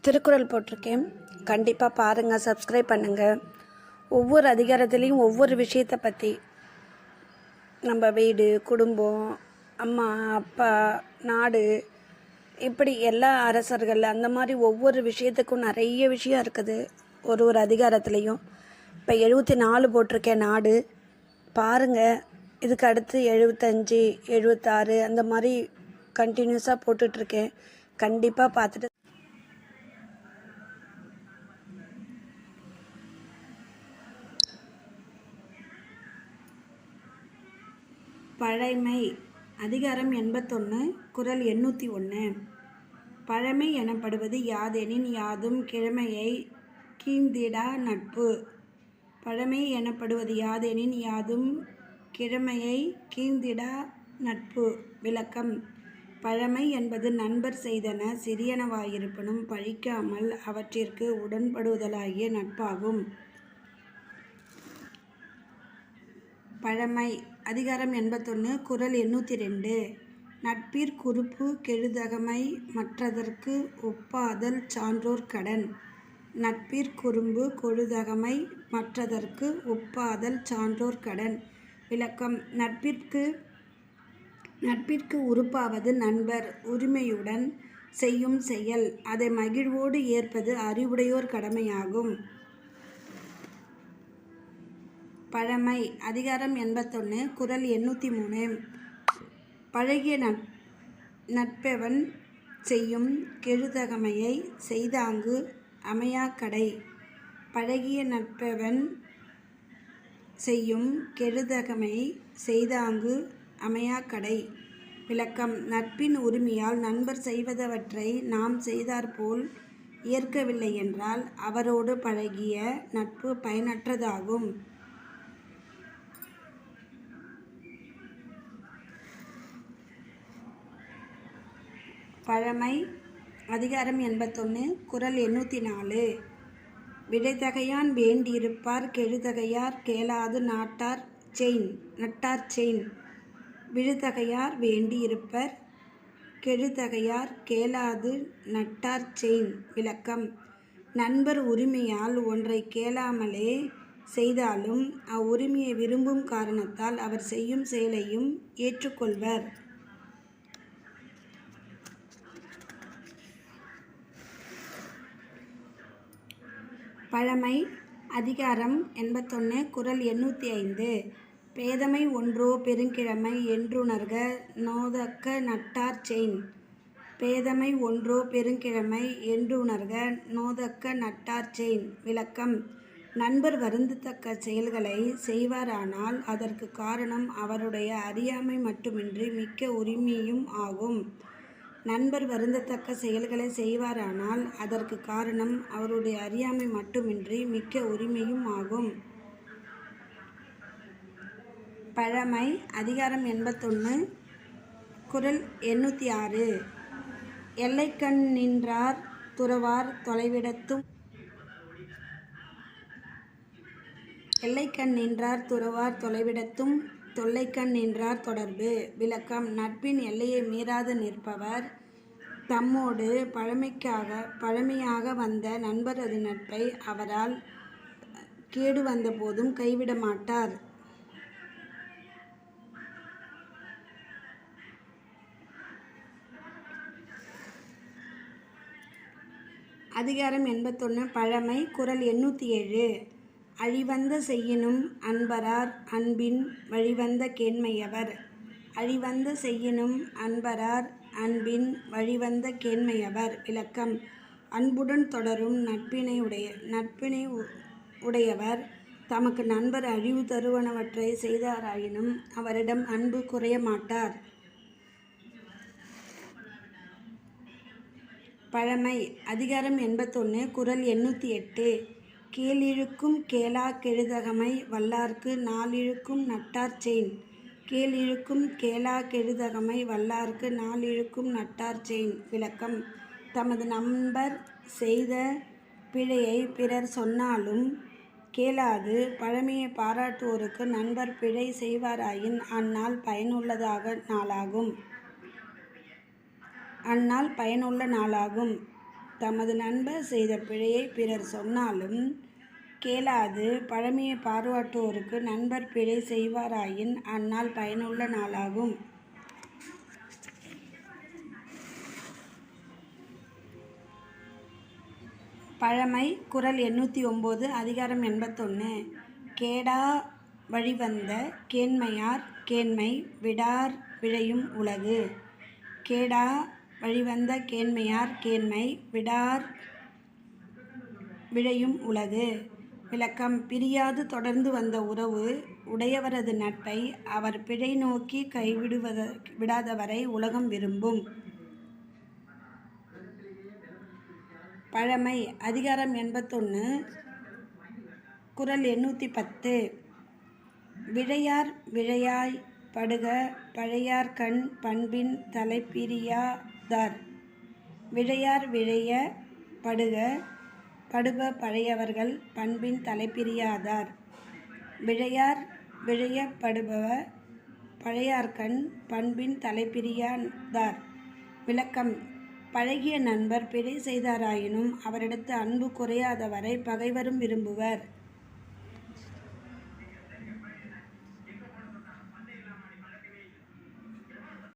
திருக்குறள் போட்டிருக்கேன். கண்டிப்பாக பாருங்கள், சப்ஸ்கிரைப் பண்ணுங்கள். ஒவ்வொரு அதிகாரத்துலேயும் ஒவ்வொரு விஷயத்தை பற்றி, நம்ம வீடு, குடும்பம், அம்மா, அப்பா, நாடு, இப்படி எல்லா அரசர்கள், அந்த மாதிரி ஒவ்வொரு விஷயத்துக்கும் நிறைய விஷயம் இருக்குது ஒரு அதிகாரத்துலேயும். இப்போ 74 போட்டிருக்கேன் நாடு. பாருங்கள். இதுக்கு அடுத்து 75, 76 அந்த மாதிரி கண்டினியூஸாக போட்டுட்ருக்கேன். கண்டிப்பாக பார்த்துட்டு பழைமை அதிகாரம் 81 குறள் 801. பழைமை எனப்படுவது யாதெனின் யாதும் கிழமையை கீழ்ந்திடா நட்பு. பழைமை எனப்படுவது யாதெனின் யாதும் கிழமையை கீழ்ந்திடா நட்பு. விளக்கம்: பழைமை என்பது நண்பர் செய்தன சிறியனவாயிருப்பினும் பழிக்காமல் அவற்றிற்கு உடன்படுதலாகிய நட்பாகும். பழைமை அதிகாரம் 81 குறள் 802. நட்பிற்குறுப்பு கெழுதகைமை மற்றதற்கு ஒப்பாதல் சான்றோர் கடன். நட்பிற்குறுப்பு கெழுதகைமை மற்றதற்கு ஒப்பாதல் சான்றோர் கடன். விளக்கம்: நட்பிற்கு உறுப்பாவது நண்பர் உரிமையுடன் செய்யும் செயல். அதை மகிழ்வோடு ஏற்பது அறிவுடையோர் கடமையாகும். பழைமை அதிகாரம் 81 குறள் 803. பழகிய நட்பெவன் செய்யும் கெழுதகைமையை செய்தாங்கு அமையாக் கடை. பழகிய நட்பெவன் செய்யும் கெழுதகைமையை செய்தாங்கு அமையாக் கடை. விளக்கம்: நட்பின் உரிமையால் நண்பர் செய்வதவற்றை நாம் செய்தாற்போல் ஏற்கவில்லை என்றால் அவரோடு பழகிய நட்பு பயனற்றதாகும். பழைமை அதிகாரம் 81 குறள் 804. விடைதகையான் வேண்டியிருப்பார் கெழுதகையார் கேளாது நட்டார் செயின். விழுதகையார் வேண்டியிருப்பர் கெழுதகையார் கேளாது நட்டார் செயின். விளக்கம்: நண்பர் உரிமையால் ஒன்றை கேளாமலே செய்தாலும் அவ்வுரிமையை விரும்பும் காரணத்தால் அவர் செய்யும் செயலையும் ஏற்றுக்கொள்வர். பழைமை அதிகாரம் 81 குறள் 805. பேதைமை ஒன்றோ பெருங்கிழமை என்றுணர்க நோதக்க நட்டார் செயின். பேதைமை ஒன்றோ பெருங்கிழமை என்றுணர்க நோதக்க நட்டார் செயின். விளக்கம்: நண்பர் வருந்தத்தக்க செயல்களை செய்வாரானால் அதற்கு காரணம் அவருடைய அறியாமை மட்டுமின்றி மிக்க உரிமையும் ஆகும். நண்பர் வருந்தத்தக்க செயல்களை செய்வாரானால் அதற்கு காரணம் அவருடைய அறியாமை மட்டுமின்றி மிக்க உரிமையும் ஆகும். பழைமை அதிகாரம் 81 குறள் 806. எல்லைக்கண் நின்றார் துறவார் தொலைவிடத்தும் தொல்லைக்கண் நின்றார் தொடர்பு. விளக்கம்: நட்பின் எல்லையை மீறாது நிற்பவர் தம்மோடு பழமையாக வந்த நண்பரது நட்பை அவரால் கேடு வந்த போதும் கைவிட மாட்டார். அதிகாரம் 81 பழைமை குறள் 807. அழிவந்த செய்யினும் அன்பரார் அன்பின் வழிவந்த கேண்மையவர். அழிவந்த செய்யினும் அன்பரார் அன்பின் வழிவந்த கேண்மையவர். விளக்கம்: அன்புடன் தொடரும் நட்பினை உடையவர் தமக்கு நண்பர் அழிவு தருவனவற்றை செய்தாராயினும் அவரிடம் அன்பு குறைய மாட்டார். பழைமை அதிகாரம் 81 குறள் 808. கேளிழுக்கும் கேளா கெழுதகைமை வல்லார்க்கு நாளிழுக்கும் நட்டார் செயின். கேளிழுக்கும் கேளா கெழுதகைமை வல்லார்க்கு நாளிழுக்கும் நட்டார் செயின். விளக்கம்: தமது நண்பர் செய்த பிழையை பிறர் சொன்னாலும் கேளாது பழமையை பாராட்டுவோருக்கு நண்பர் பிழை செய்வாராயின் அந்நாள் பயனுள்ள நாளாகும். தமது நண்பர் செய்த பிழையை பிறர் சொன்னாலும் கேளாது பழமையை பாராட்டுவோருக்கு நண்பர் பிழை செய்வாராயின் அந்நாள் பயனுள்ள நாளாகும். பழமை. குறள் 809 அதிகாரம் 81. கேடா வழிவந்த கேண்மையார் கேண்மை விடார் விழையும் உலகு. கேடா வழிவந்த கேண்மையார் கேண்மை விடார் விழையும் உலகு. விளக்கம். பிரியாது தொடர்ந்து வந்த உறவு உடையவரது நட்பை அவர் பிழை நோக்கி விடாதவரை உலகம் விரும்பும். பழமை. அதிகாரம் 81 குறள் 810. விழையார் விழையாய் படுக பழையார்கண் பண்பின் தலைப்பிரியாதார். விழையார் விழைய படுப பழையவர்கள் பண்பின் தலைப்பிரியாதார். விழையார் விழைய படுப பழையார்கண் பண்பின் தலைப்பிரியாதார். விளக்கம். பழகிய நண்பர் பிழை செய்தாராயினும் அவரிடத்து அன்பு குறையாதவரை பகைவரும் விரும்புவர்.